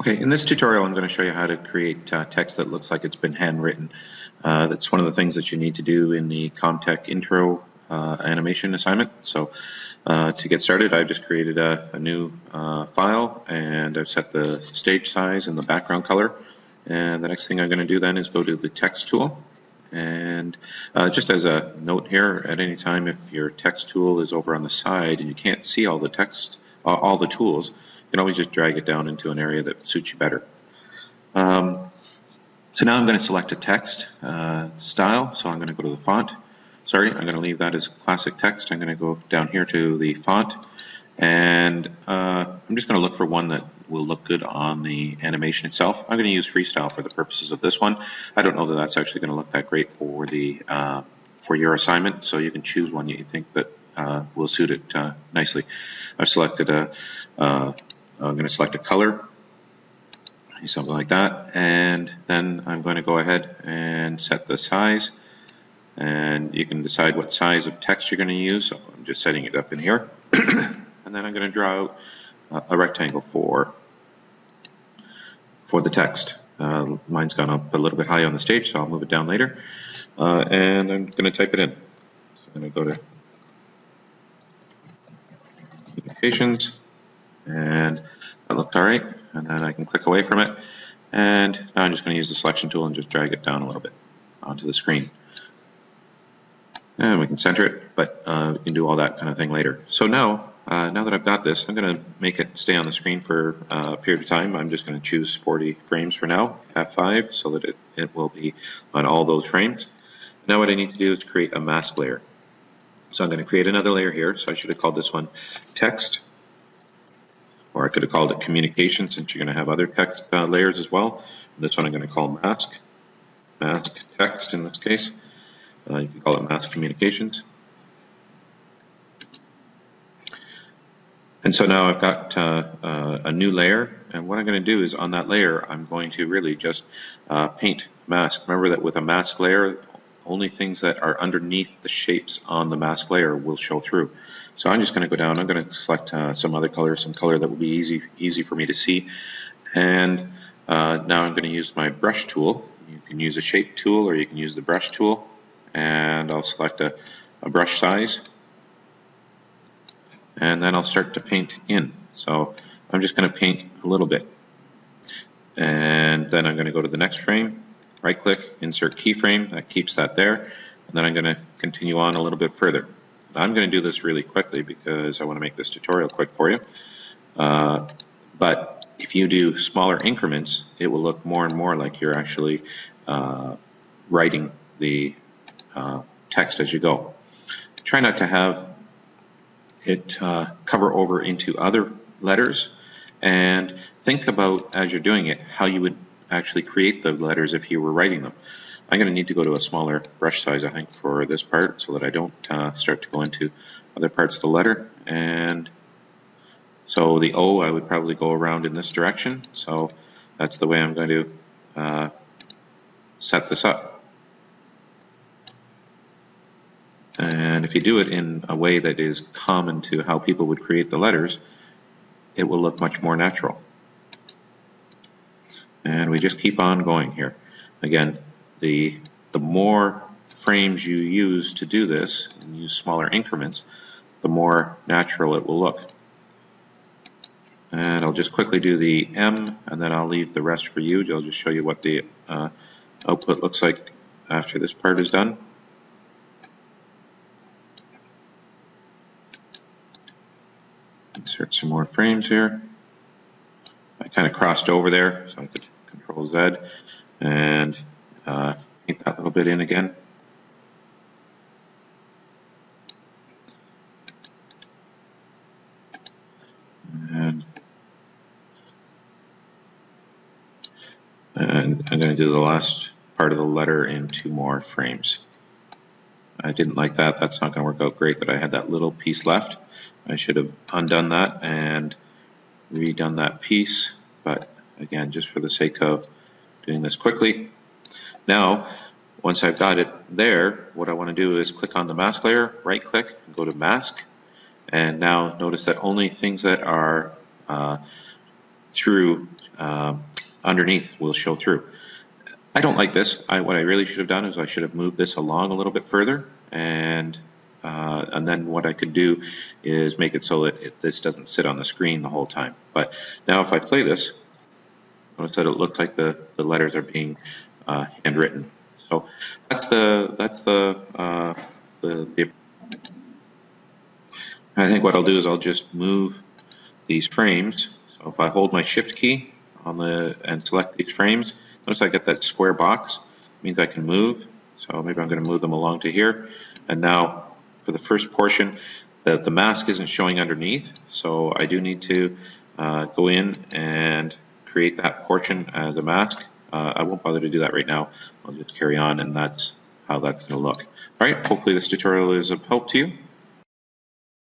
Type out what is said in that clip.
Okay, in this tutorial I'm going to show you how to create text that looks like it's been handwritten. That's one of the things that you need to do in the ComTech intro animation assignment. So to get started, I've just created a new file, and I've set the stage size and the background color. And the next thing I'm going to do then is go to the text tool. And just as a note here, at any time if your text tool is over on the side and you can't see all the text, all the tools, you can always just drag it down into an area that suits you better. So now I'm going to select a text style. So I'm going to go to the font. Sorry, I'm going to leave that as classic text. I'm going to go down here to the font, and I'm just going to look for one that will look good on the animation itself. I'm going to use freestyle for the purposes of this one. I don't know that that's actually going to look that great for the for your assignment, so you can choose one you think that will suit it nicely. I've selected I'm going to select a color, something like that, and then I'm going to go ahead and set the size, and you can decide what size of text you're going to use. So I'm just setting it up in here, and then I'm going to draw out a rectangle for the text. Mine's gone up a little bit high on the stage, so I'll move it down later, and I'm going to type it in. So I'm going to go to Communications, and that looked alright, and then I can click away from it, and now I'm just going to use the selection tool and just drag it down a little bit onto the screen. And we can center it, but we can do all that kind of thing later. So now that I've got this, I'm going to make it stay on the screen for a period of time. I'm just going to choose 40 frames for now, F5, so that it will be on all those frames. Now what I need to do is create a mask layer. So I'm going to create another layer here. So I should have called this one text, or I could have called it communication, since you're going to have other text layers as well. And this one I'm going to call mask text in this case. You can call it mask communications. And so now I've got a new layer, and what I'm going to do is on that layer I'm going to really just paint mask. Remember that with a mask layer, only things that are underneath the shapes on the mask layer will show through. So I'm just going to go down, I'm going to select some other color, some color that will be easy for me to see. And now I'm going to use my brush tool. You can use a shape tool, or you can use the brush tool. And I'll select a brush size. And then I'll start to paint in. So I'm just going to paint a little bit. And then I'm going to go to the next frame, right click, insert keyframe, that keeps that there. And then I'm going to continue on a little bit further. I'm going to do this really quickly because I want to make this tutorial quick for you. But if you do smaller increments, it will look more and more like you're actually writing the text as you go. Try not to have it cover over into other letters, and think about, as you're doing it, how you would actually create the letters if you were writing them. I'm going to need to go to a smaller brush size, I think, for this part, so that I don't start to go into other parts of the letter. And so the O, I would probably go around in this direction, so that's the way I'm going to set this up. And if you do it in a way that is common to how people would create the letters, it will look much more natural. And we just keep on going here. Again, the more frames you use to do this, and use smaller increments, the more natural it will look. And I'll just quickly do the M, and then I'll leave the rest for you. I'll just show you what the output looks like after this part is done. Insert some more frames here. I kind of crossed over there, so I could Control Z and paint that little bit in again. And I'm going to do the last part of the letter in 2 more frames. I didn't like that. That's not going to work out great that I had that little piece left. I should have undone that and redone that piece, but again, just for the sake of doing this quickly. Now, once I've got it there, what I want to do is click on the mask layer, right click, and go to mask, and now notice that only things that are through underneath will show through. I don't like this. What I really should have done is I should have moved this along a little bit further, and then what I could do is make it so that this doesn't sit on the screen the whole time. But now if I play this, notice that it looks like the letters are being handwritten. So that's the I think what I'll do is I'll just move these frames. So if I hold my Shift key on and select these frames, notice I get that square box. It means I can move. So maybe I'm going to move them along to here. And now for the first portion, the mask isn't showing underneath. So I do need to go in and create that portion as a mask. I won't bother to do that right now. I'll just carry on, and that's how that's going to look. All right, hopefully this tutorial is of help to you.